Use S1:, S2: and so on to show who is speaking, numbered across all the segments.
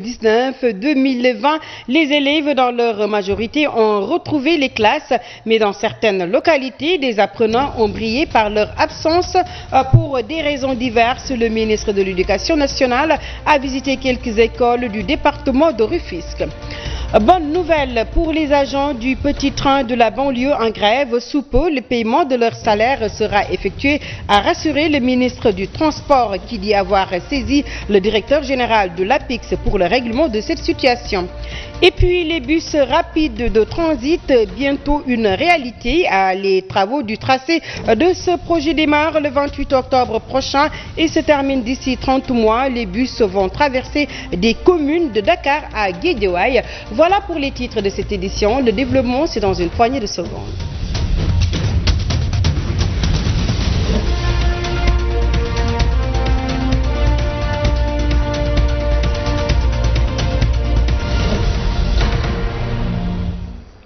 S1: 2019-2020, les élèves dans leur majorité ont retrouvé les classes, mais dans certaines localités, des apprenants ont brillé par leur absence pour des raisons diverses. Le ministre de l'Éducation nationale a visité quelques écoles du département de Rufisque. Bonne nouvelle pour les agents du petit train de la banlieue en grève. Sous peu, le paiement de leur salaire sera effectué, a rassuré le ministre du Transport qui dit avoir saisi le directeur général de l'APIX pour le règlement de cette situation. Et puis les bus rapides de transit, bientôt une réalité. Les travaux du tracé de ce projet démarrent le 28 octobre prochain et se terminent d'ici 30 mois. Les bus vont traverser des communes de Dakar à Guédiawaye. Voilà pour les titres de cette édition. Le développement, c'est dans une poignée de secondes.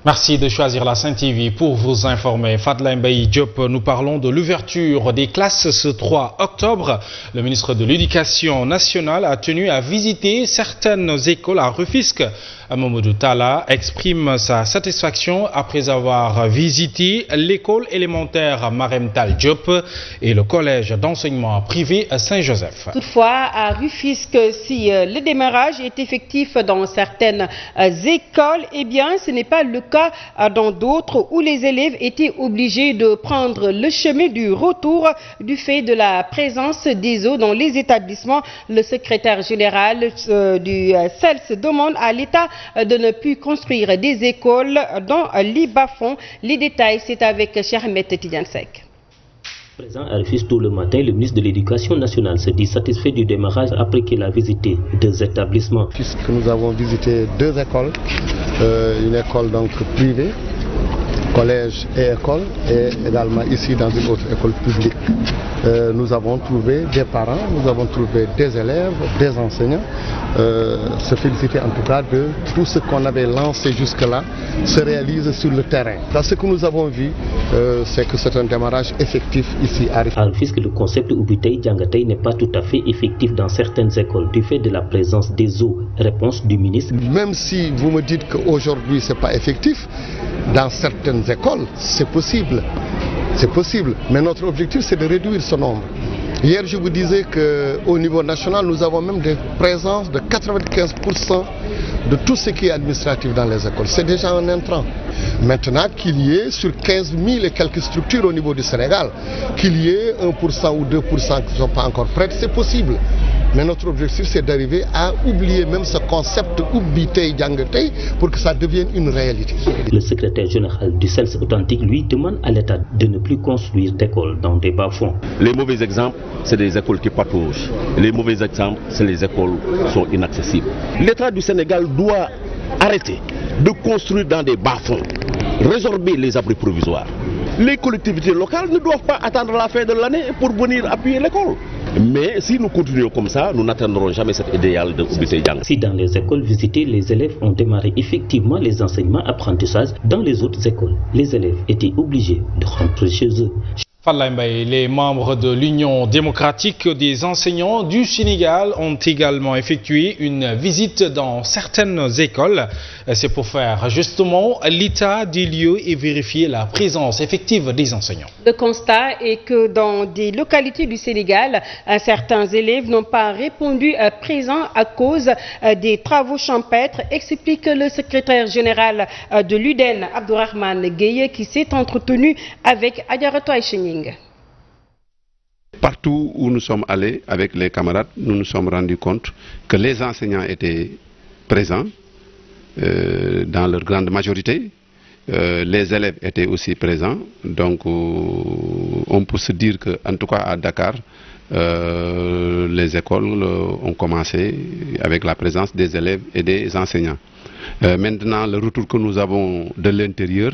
S2: Merci de choisir la Sen TV pour vous informer. Fadla Mbaye Diop, nous parlons de l'ouverture des classes ce 3 octobre. Le ministre de l'Éducation nationale a tenu à visiter certaines écoles à Rufisque. Mamadou Talla exprime sa satisfaction après avoir visité l'école élémentaire Marem Tal Diop et le collège d'enseignement privé Saint-Joseph.
S1: Toutefois, à Rufisque, si le démarrage est effectif dans certaines écoles, eh bien, ce n'est pas le cas dans d'autres où les élèves étaient obligés de prendre le chemin du retour du fait de la présence des eaux dans les établissements. Le secrétaire général du CELS demande à l'État de ne plus construire des écoles dans les bas-fonds. Les détails, c'est avec Chermet Tidiansek.
S3: Présent à Rufisque tout le matin, le ministre de l'Éducation nationale se dit satisfait du démarrage après qu'il a visité 2 établissements.
S4: Puisque nous avons visité 2 écoles, une école donc privée, collège et école, et également ici dans une autre école publique. Nous avons trouvé des parents, nous avons trouvé des élèves, des enseignants, se féliciter en tout cas de tout ce qu'on avait lancé jusque-là se réalise sur le terrain. Dans ce que nous avons vu, c'est que c'est un démarrage effectif ici à Rufisque.
S3: À Rufisque, le concept Ubutei Djangatei n'est pas tout à fait effectif dans certaines écoles du fait de la présence des eaux. Réponse du ministre.
S4: Même si vous me dites qu'aujourd'hui ce n'est pas effectif, dans certaines écoles, c'est possible. C'est possible, mais notre objectif c'est de réduire ce nombre. Hier je vous disais qu'au niveau national nous avons même des présences de 95% de tout ce qui est administratif dans les écoles. C'est déjà un intrant. Maintenant qu'il y ait sur 15 000 et quelques structures au niveau du Sénégal, qu'il y ait 1% ou 2% qui ne sont pas encore prêtes, c'est possible. Mais notre objectif, c'est d'arriver à oublier même ce concept Ubitei Djangatei pour que ça devienne une réalité.
S3: Le secrétaire général du CELS authentique, lui, demande à l'État de ne plus construire d'écoles dans des bas-fonds.
S5: Les mauvais exemples, c'est des écoles qui pataugent. Les mauvais exemples, c'est les écoles qui sont inaccessibles. L'État du Sénégal doit arrêter de construire dans des bas-fonds, résorber les abris provisoires. Les collectivités locales ne doivent pas attendre la fin de l'année pour venir appuyer l'école. Mais si nous continuons comme ça, nous n'atteindrons jamais cet idéal de Ubitei Djangatei.
S3: Si dans les écoles visitées, les élèves ont démarré effectivement les enseignements apprentissages, dans les autres écoles, les élèves étaient obligés de rentrer chez eux.
S2: Fadla Mbaye, les membres de l'Union démocratique des enseignants du Sénégal ont également effectué une visite dans certaines écoles. C'est pour faire justement l'état des lieux et vérifier la présence effective des enseignants.
S1: Le constat est que dans des localités du Sénégal, certains élèves n'ont pas répondu présent à cause des travaux champêtres, explique le secrétaire général de l'UDEN, Abdourahmane Gueye, qui s'est entretenu avec Adjaratou Aïcheni.
S6: Partout où nous sommes allés avec les camarades, nous nous sommes rendus compte que les enseignants étaient présents dans leur grande majorité. Les élèves étaient aussi présents. Donc on peut se dire qu'en tout cas à Dakar, les écoles ont commencé avec la présence des élèves et des enseignants. Maintenant, le retour que nous avons de l'intérieur,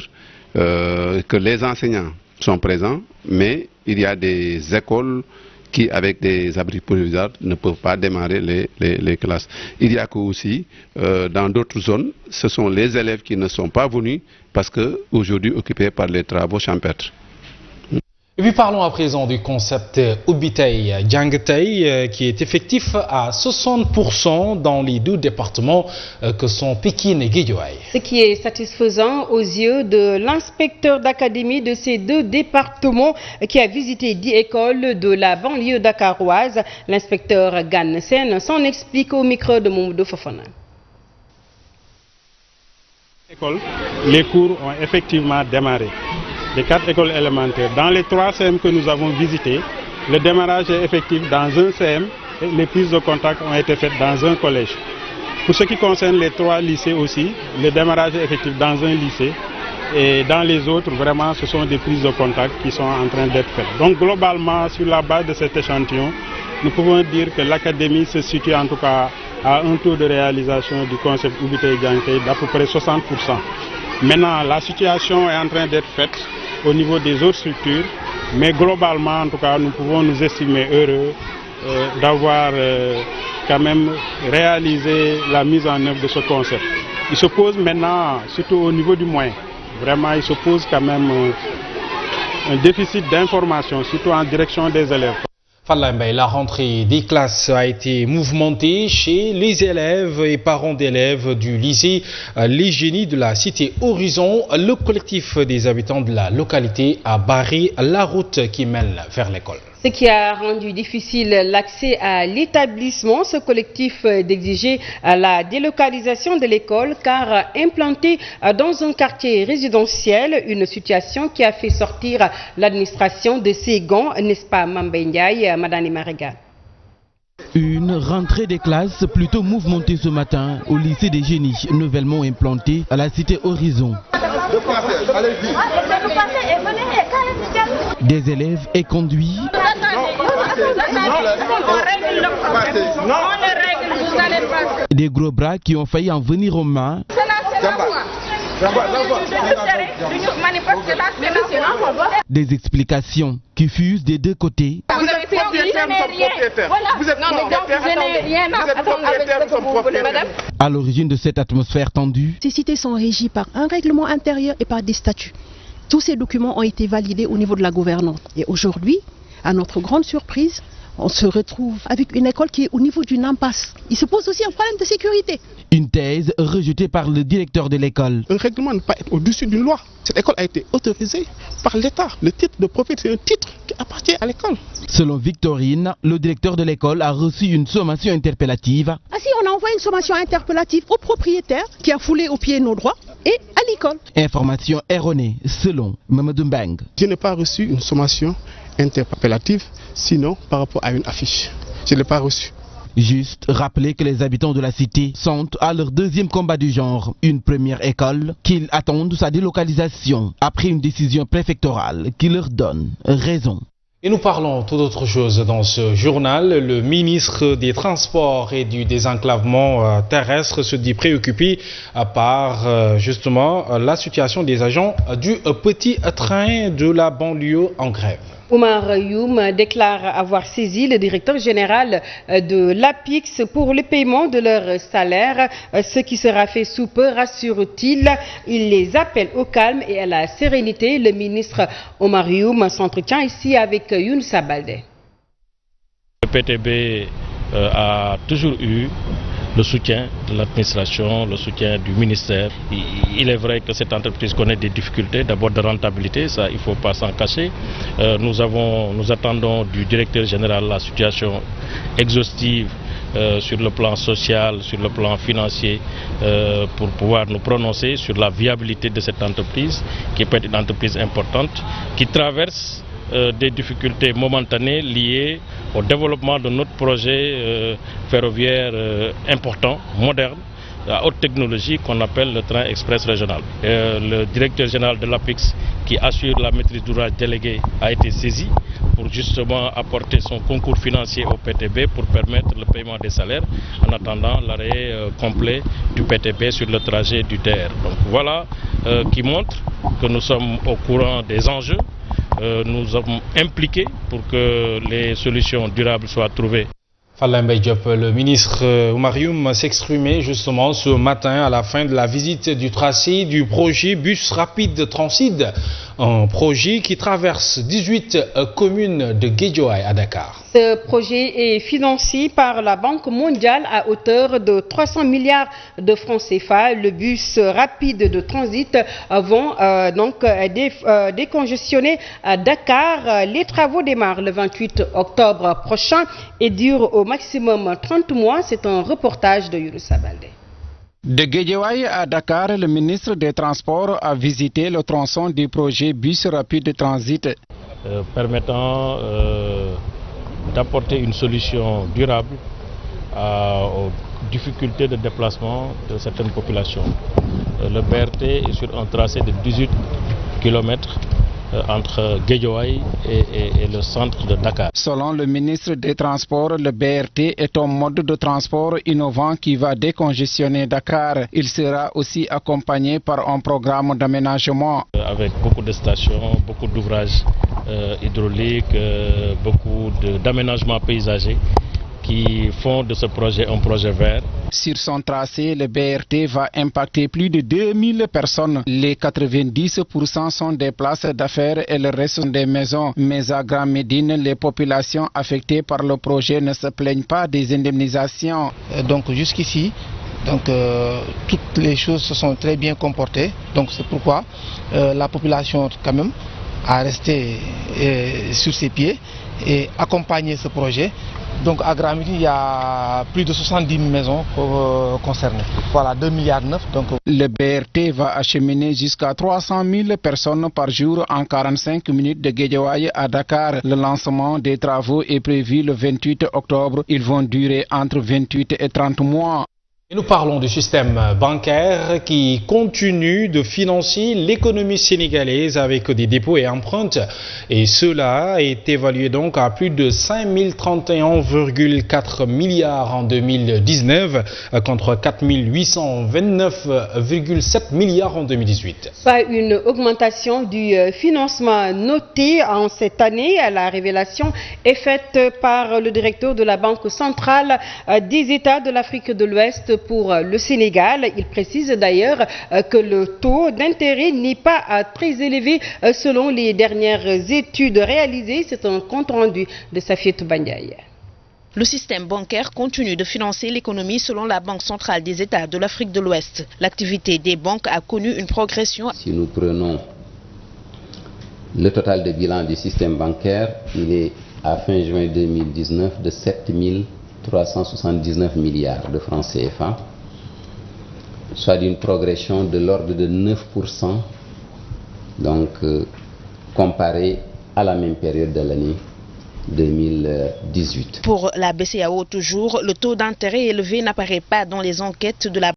S6: que les enseignants sont présents, mais il y a des écoles qui, avec des abris provisoires, ne peuvent pas démarrer les classes. Il y a que aussi, dans d'autres zones, ce sont les élèves qui ne sont pas venus parce qu'aujourd'hui occupés par les travaux champêtres.
S2: Et puis parlons à présent du concept Ubitei Djangetei qui est effectif à 60% dans les deux départements que sont Pikine et Guédiawaye.
S1: Ce qui est satisfaisant aux yeux de l'inspecteur d'académie de ces deux départements qui a visité 10 écoles de la banlieue dakaroise. L'inspecteur Gane Sen s'en explique au micro de Mamadou Fofana.
S7: Les cours ont effectivement démarré. Les 4 écoles élémentaires. Dans les 3 CM que nous avons visités, le démarrage est effectif dans un CM et les prises de contact ont été faites dans un collège. Pour ce qui concerne les 3 lycées aussi, le démarrage est effectif dans un lycée et dans les autres, vraiment, ce sont des prises de contact qui sont en train d'être faites. Donc globalement, sur la base de cet échantillon, nous pouvons dire que l'académie se situe en tout cas à un taux de réalisation du concept Ubitei Djangetei d'à peu près 60%. Maintenant, la situation est en train d'être faite au niveau des autres structures, mais globalement, en tout cas, nous pouvons nous estimer heureux d'avoir quand même réalisé la mise en œuvre de ce concept. Il se pose maintenant, surtout au niveau du moyen, vraiment il se pose quand même un déficit d'information, surtout en direction des élèves.
S2: La rentrée des classes a été mouvementée chez les élèves et parents d'élèves du lycée Les Génies de la cité Horizon. Le collectif des habitants de la localité a barré la route qui mène vers l'école.
S1: Ce qui a rendu difficile l'accès à l'établissement, ce collectif d'exiger la délocalisation de l'école car implantée dans un quartier résidentiel, une situation qui a fait sortir l'administration de ses gants, n'est-ce pas Mambé Ndiaye, Madame Marega?
S8: Une rentrée des classes plutôt mouvementée ce matin au lycée des Génies, nouvellement implanté à la cité Horizon. Des élèves et conduits. Des gros bras qui ont failli en venir aux mains. Des explications qui fusent des deux côtés. À l'origine de cette atmosphère tendue,
S9: ces cités sont régies par un règlement intérieur et par des statuts. Tous ces documents ont été validés au niveau de la gouvernance. Et aujourd'hui, à notre grande surprise, on se retrouve avec une école qui est au niveau d'une impasse. Il se pose aussi un problème de sécurité.
S8: Une thèse rejetée par le directeur de l'école.
S10: Un règlement ne peut pas être au-dessus d'une loi. Cette école a été autorisée par l'État. Le titre de propriété, c'est un titre qui appartient à l'école.
S8: Selon Victorine, le directeur de l'école a reçu une sommation interpellative.
S9: Ainsi, on a envoyé une sommation interpellative au propriétaire qui a foulé au pied nos droits et à l'école.
S8: Information erronée, selon Mamadou Mbeng.
S10: Je n'ai pas reçu une sommation interpellative, sinon par rapport à une affiche. Je ne l'ai pas reçue.
S8: Juste rappeler que les habitants de la cité sont à leur deuxième combat du genre. Une première école qu'ils attendent sa délocalisation après une décision préfectorale qui leur donne raison.
S2: Et nous parlons tout autre chose dans ce journal. Le ministre des Transports et du désenclavement terrestre se dit préoccupé par justement la situation des agents du petit train de la banlieue en grève.
S1: Oumar Youm déclare avoir saisi le directeur général de l'APIX pour le paiement de leur salaire, ce qui sera fait sous peu, rassure-t-il. Il les appelle au calme et à la sérénité. Le ministre Oumar Youm s'entretient ici avec Younoussa Baldé.
S11: Le PTB a toujours eu le soutien de l'administration, le soutien du ministère. Il est vrai que cette entreprise connaît des difficultés, d'abord de rentabilité, ça il ne faut pas s'en cacher. Nous attendons du directeur général la situation exhaustive sur le plan social, sur le plan financier, pour pouvoir nous prononcer sur la viabilité de cette entreprise, qui peut être une entreprise importante, qui traverse des difficultés momentanées liées au développement de notre projet ferroviaire important, moderne, à haute technologie qu'on appelle le train express régional. Le directeur général de l'APIX qui assure la maîtrise d'ouvrage délégué a été saisi pour justement apporter son concours financier au PTB pour permettre le paiement des salaires en attendant l'arrêt complet du PTB sur le trajet du TER. Donc voilà qui montre que nous sommes au courant des enjeux. Nous sommes impliqués pour que les solutions durables soient trouvées.
S2: Falembe Diop, le ministre Oumar Youm s'exprimait justement ce matin à la fin de la visite du tracé du projet bus rapide Transit Un projet qui traverse 18 communes de Guédiawaye à Dakar.
S1: Ce projet est financé par la Banque mondiale à hauteur de 300 milliards de francs CFA. Le bus rapide de transit vont décongestionner à Dakar. Les travaux démarrent le 28 octobre prochain et durent au maximum 30 mois. C'est un reportage de Younoussa Baldé.
S12: De Guédiawaye à Dakar, le ministre des Transports a visité le tronçon du projet bus rapide de transit.
S11: Permettant d'apporter une solution durable aux difficultés de déplacement de certaines populations. Le BRT est sur un tracé de 18 km entre Guédiawaye et le centre de Dakar.
S12: Selon le ministre des Transports, le BRT est un mode de transport innovant qui va décongestionner Dakar. Il sera aussi accompagné par un programme d'aménagement.
S11: Avec beaucoup de stations, beaucoup d'ouvrages hydrauliques, beaucoup d'aménagements paysagers qui font de ce projet un projet vert.
S12: Sur son tracé, le BRT va impacter plus de 2000 personnes. Les 90% sont des places d'affaires et le reste sont des maisons. Mais à Grand Médine, les populations affectées par le projet ne se plaignent pas des indemnisations.
S13: Donc jusqu'ici, toutes les choses se sont très bien comportées. Donc c'est pourquoi la population quand même a resté sur ses pieds et accompagné ce projet. Donc à Grand Médine, il y a plus de 70 000 maisons concernées. Voilà, 2,9 milliards.
S12: Le BRT va acheminer jusqu'à 300 000 personnes par jour en 45 minutes de Guédiawaye à Dakar. Le lancement des travaux est prévu le 28 octobre. Ils vont durer entre 28 et 30 mois.
S2: Et nous parlons du système bancaire qui continue de financer l'économie sénégalaise avec des dépôts et empruntes. Et cela est évalué donc à plus de 5 031,4 milliards en 2019 contre 4 829,7 milliards en 2018.
S1: Pas une augmentation du financement notée en cette année. La révélation est faite par le directeur de la Banque centrale des États de l'Afrique de l'Ouest pour le Sénégal. Il précise d'ailleurs que le taux d'intérêt n'est pas très élevé selon les dernières études réalisées. C'est un compte rendu de Safiatou Bandiaye.
S14: Le système bancaire continue de financer l'économie selon la Banque centrale des États de l'Afrique de l'Ouest. L'activité des banques a connu une progression.
S15: Si nous prenons le total de bilan du système bancaire, il est à fin juin 2019 de 7 379 milliards de francs CFA, soit d'une progression de l'ordre de 9%, donc comparé à la même période de l'année 2018.
S14: Pour la BCEAO toujours, le taux d'intérêt élevé n'apparaît pas dans les enquêtes de la